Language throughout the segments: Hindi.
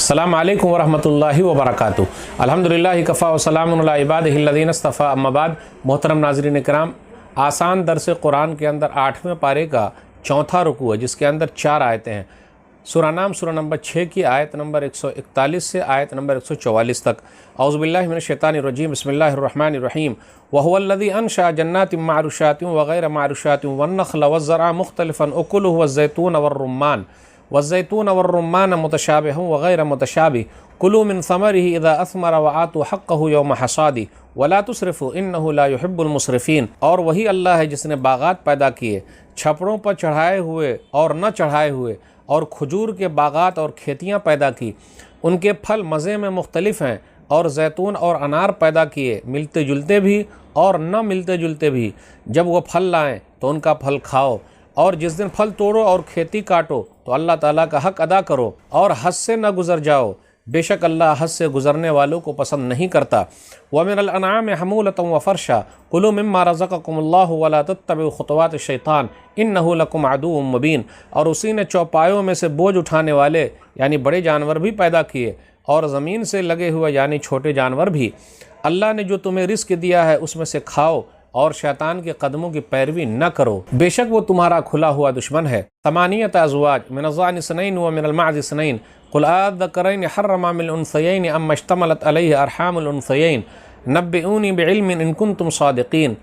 अस्सलामु अलैकुम वरहमतुल्लाहि वबरकातुहू। अल्हम्दुलिल्लाहि कफ़ा व सलामुन अला इबादिहिल लज़ीना इस्तफ़ा, अम्मा बाद। मोहतरम नाज़रीन किराम, आसान दर्स कुरान के अंदर 8वें पारे का चौथा रुकू है, जिसके अंदर 4 आयतें हैं। सूरा नाम सूरा नंबर 6 की आयत नंबर 141 से आयत नंबर 144 तक। औज़ु बिल्लाहि मिनश शैतानिर रजीम, बिस्मिल्लाहिर रहमानिर रहीम। व हुवल्लज़ी अनशअ जन्नातिन मअरूशातिन व गैर मअरूशातिन वन्नख़्ल वज़्ज़रअ मुख़्तलिफ़न उकुलुहु वज़्ज़ैतून वर्रुम्मान मुतशाबिहन व गैर मुतशाबिह कुलू मिन समरिही इज़ा असमर व आतू हक़्क़हु यौम हसादी वला तुस्रिफ़ू इन्नहु ला युहिब्बुल मुस्रिफ़ीन। और वही अल्लाह है जिसने बागात पैदा किए, छपड़ों पर चढ़ाए हुए और न चढ़ाए हुए, और खजूर के बागात और खेतियाँ पैदा की, उनके फल मज़े में मुख्तलिफ़ हैं। और जैतून और अनार पैदा किए, मिलते जुलते भी और न मिलते जुलते भी। जब वो फल लाएं तो उनका फल खाओ, और जिस दिन फल तोड़ो और खेती काटो तो अल्लाह ताला का हक़ अदा करो और हद से न गुज़र जाओ। बेशक अल्लाह हद से गुज़रने वालों को पसंद नहीं करता। व मिनल अनआमि हमूलतन व फ़रशा कुलू मिम्मा रज़क़कुमुल्लाहु वला तत्तबिउ ख़ुतवाति शैतान इन्नहु लकुम अदुव्वुम मुबीन। और उसी ने चौपायों में से बोझ उठाने वाले यानी बड़े जानवर भी पैदा किए, और ज़मीन से लगे हुए यानी छोटे जानवर भी। अल्लाह ने जो तुम्हें रिस्क दिया है उसमें से खाओ, और शैतान के कदमों की पैरवी न करो, बेशक वो तुम्हारा खुला हुआ दुश्मन है। तमानियत अज़वाज मिनज़्ज़ानि इस्नैन व मिनल माज़ इस्नैन कुल अज़्ज़करैनि हर्रम मिनल उन्सयैन अम्मा इश्तमलत अलैहि अरहामुल उन्सयैन नब्बिऊनी बिइल्मिन इन कुंतुम सादिक़ीन।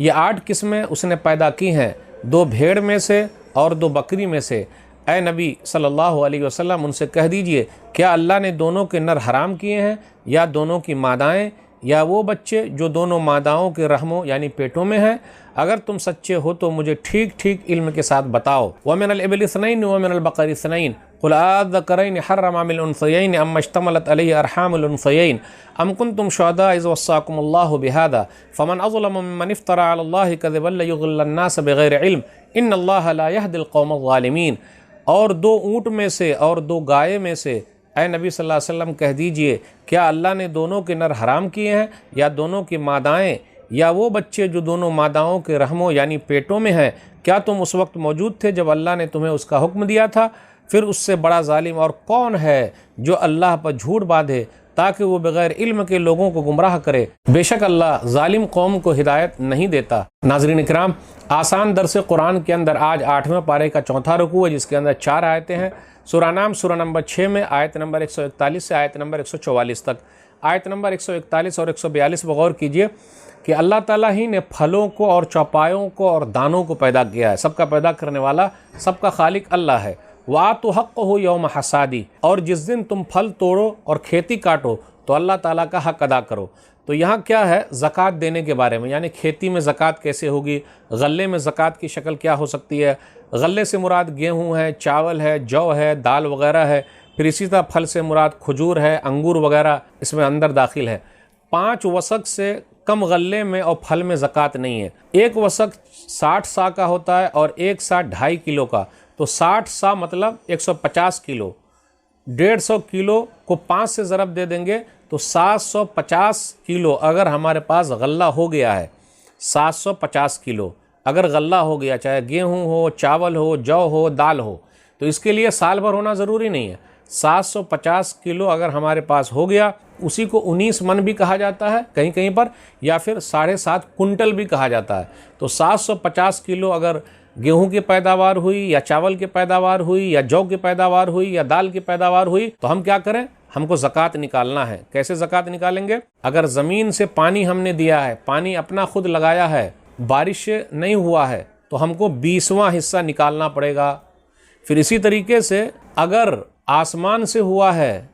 ये 8 किस्में उसने पैदा की हैं, 2 भेड़ में से और 2 बकरी में से। ए नबी सल्लल्लाहु अलैहि वसल्लम, उनसे कह दीजिए, क्या अल्लाह ने दोनों के नर हराम किए हैं, या दोनों की मादाएँ, या वो बच्चे जो दोनों मादाओं के रहमों यानी पेटों में हैं? अगर तुम सच्चे हो तो मुझे ठीक ठीक इल्म के साथ बताओ। व मिनल इब्लिस इस्नैन व मिनल बक़री इस्नैन कुल अज़्ज़करैनि हर्रम मिनल उन्सयैन अम्मा इश्तमलत अलैहि अरहामुल उन्सयैन अम कुंतुम शुहदा इज़ वस्साकुमुल्लाहु बिहादा फमन अज़लमु मिम्मन इफ्तरा अलल्लाहि कज़िबन लियुज़िल्ल अन्नास बिग़ैरि इल्म इन्नल्लाहा ला यहदिल क़ौमज़ ज़ालिमीन। और 2 ऊँट में से और 2 गाय में से, ऐ नबी सल्लल्लाहु अलैहि वसल्लम कह दीजिए, क्या अल्लाह ने दोनों के नर हराम किए हैं, या दोनों की मादाएँ, या वो बच्चे जो दोनों मादाओं के रहमों यानी पेटों में हैं? क्या तुम उस वक्त मौजूद थे जब अल्लाह ने तुम्हें उसका हुक्म दिया था? फिर उससे बड़ा जालिम और कौन है जो अल्लाह पर झूठ बांधे ताकि वो बग़ैर इल्म के लोगों को गुमराह करे? बेशक अल्लाह जालिम कौम को हिदायत नहीं देता। नाज़रीन इकराम, आसान दर्स कुरान के अंदर आज 8वें पारे का चौथा रुकू है, जिसके अंदर 4 आयतें हैं। सूरा नाम सूरा नंबर 6 में आयत नंबर 141 से आयत नंबर 144 तक। आयत नंबर 141 और 142 पर गौर कीजिए कि अल्लाह ताला ही ने फलों को और चौपायों को और दानों को पैदा किया है। सबका पैदा करने वाला, सबका खालिक अल्लाह है। वातु हक़्क़हु यौम हसादी, और जिस दिन तुम फल तोड़ो और खेती काटो तो अल्लाह ताला का हक़ अदा करो। तो यहाँ क्या है? ज़कात देने के बारे में, यानी खेती में ज़कात कैसे होगी, गल्ले में ज़कात की शक्ल क्या हो सकती है। गल्ले से मुराद गेहूँ है, चावल है, जौ है, दाल वगैरह है। फिर इसी तरह फल से मुराद खजूर है, अंगूर वगैरह इसमें अंदर दाखिल है। 5 वसक से कम गल्ले में और फल में ज़कात नहीं है। 1 वसक 60 सा का होता है और 1 सा 2.5 किलो का। तो 60 सा मतलब 150 किलो। 150 किलो को 5 से ज़रब दे देंगे तो 750 किलो अगर हमारे पास गल्ला हो गया है, 750 किलो अगर गल्ला हो गया, चाहे गेहूं हो, चावल हो, जौ हो, दाल हो, तो इसके लिए साल भर होना ज़रूरी नहीं है। 750 किलो अगर हमारे पास हो गया, उसी को 19 मन भी कहा जाता है कहीं कहीं पर, या फिर 7.5 कुंटल भी कहा जाता है। तो 750 किलो अगर गेहूं की पैदावार हुई, या चावल की पैदावार हुई, या जौ की पैदावार हुई, या दाल की पैदावार हुई, तो हम क्या करें? हमको ज़कात निकालना है। कैसे ज़कात निकालेंगे? अगर ज़मीन से पानी हमने दिया है, पानी अपना खुद लगाया है, बारिश नहीं हुआ है, तो हमको 20वां हिस्सा निकालना पड़ेगा। फिर इसी तरीके से अगर आसमान से हुआ है,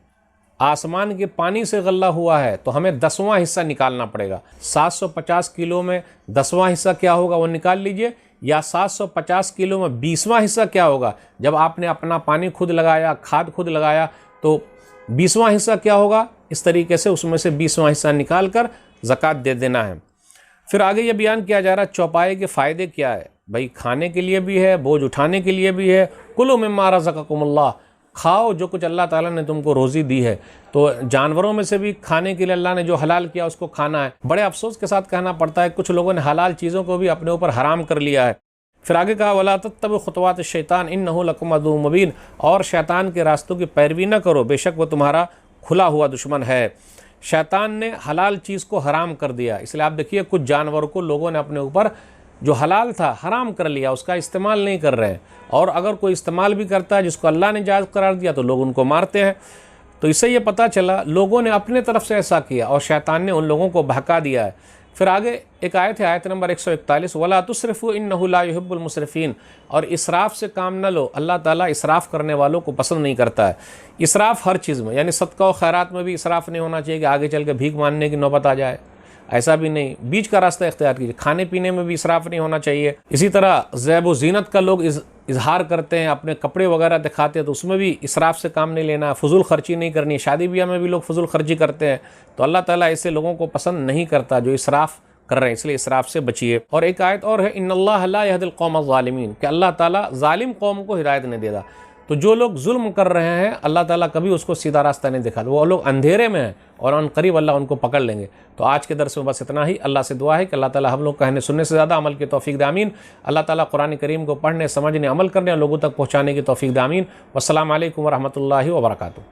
आसमान के पानी से गल्ला हुआ है, तो हमें 10वां हिस्सा निकालना पड़ेगा। 750 किलो में 10वां हिस्सा क्या होगा वो निकाल लीजिए, या 750 किलो में 20वां हिस्सा क्या होगा? जब आपने अपना पानी खुद लगाया, खाद खुद लगाया, तो 20वां हिस्सा क्या होगा? इस तरीके से उसमें से 20वां हिस्सा निकाल कर ज़कात दे देना है। फिर आगे ये बयान किया जा रहा है चौपाए के फ़ायदे क्या है। भाई खाने के लिए भी है, बोझ उठाने के लिए भी है। कुलू मिम्मा रज़क़कुमुल्लाह, खाओ जो कुछ अल्लाह ताला ने तुमको रोज़ी दी है। तो जानवरों में से भी खाने के लिए अल्लाह ने जो हलाल किया उसको खाना है। बड़े अफसोस के साथ कहना पड़ता है, कुछ लोगों ने हलाल चीज़ों को भी अपने ऊपर हराम कर लिया है। फिर आगे कहा वला तत्तबु खुतवात शैतान इन्नहु लकुम अदुव्वुम मुबीन, और शैतान के रास्तों की पैरवी न करो, बेशक वो तुम्हारा खुला हुआ दुश्मन है। शैतान ने हलाल चीज़ को हराम कर दिया, इसलिए आप देखिए कुछ जानवरों को लोगों ने अपने ऊपर जो हलाल था हराम कर लिया, उसका इस्तेमाल नहीं कर रहे हैं, और अगर कोई इस्तेमाल भी करता है जिसको अल्लाह ने जायज़ करार दिया तो लोग उनको मारते हैं। तो इससे ये पता चला लोगों ने अपने तरफ से ऐसा किया और शैतान ने उन लोगों को बहका दिया है। फिर आगे एक आयत है, आयत नंबर 141, वला तुस्रिफू इन्नहु ला युहिब्बुल मुस्रिफीन, और इसराफ से काम न लो, अल्लाह ताला इसराफ करने वालों को पसंद नहीं करता है। इसराफ हर चीज़ में, यानी सदका और खैरात में भी इसराफ नहीं होना चाहिए कि आगे चल के भीख मांगने की नौबत आ जाए, ऐसा भी नहीं। बीच का रास्ता इख्तियार कीजिए। खाने पीने में भी इसराफ नहीं होना चाहिए। इसी तरह ज़ैब व ज़ीनत का लोग इजहार करते हैं, अपने कपड़े वगैरह दिखाते हैं, तो उसमें भी इसराफ से काम नहीं लेना, फजूल खर्ची नहीं करनी। शादी ब्याह में भी लोग फजूल खर्ची करते हैं, तो अल्लाह ताला ऐसे लोगों को पसंद नहीं करता जो इसराफ कर रहे हैं, इसलिए इसराफ से बचिए। और एक आयत और है, इन्नल्लाह ला यहदिल कौम ज़ालिमीन, कि अल्लाह ताला जालिम कौम को हिदायत नहीं देता। तो जो लोग जुल्म कर रहे हैं अल्लाह ताला कभी उसको सीधा रास्ता नहीं दिखाता, वो लोग अंधेरे में हैं और अन करीब अल्लाह उनको पकड़ लेंगे। तो आज के दर्स में बस इतना ही। अल्लाह से दुआ है कि अल्लाह ताला हम लोग कहने सुनने से ज़्यादा अमल की तौफीक दे, आमीन। अल्लाह ताला कुरान करीम को पढ़ने, समझने, अमल करने और लोगों तक पहुँचाने की तौफीक दे, आमीन। वस्सलामु अलैकुम वरहमतुल्लाहि वबरकातुहू।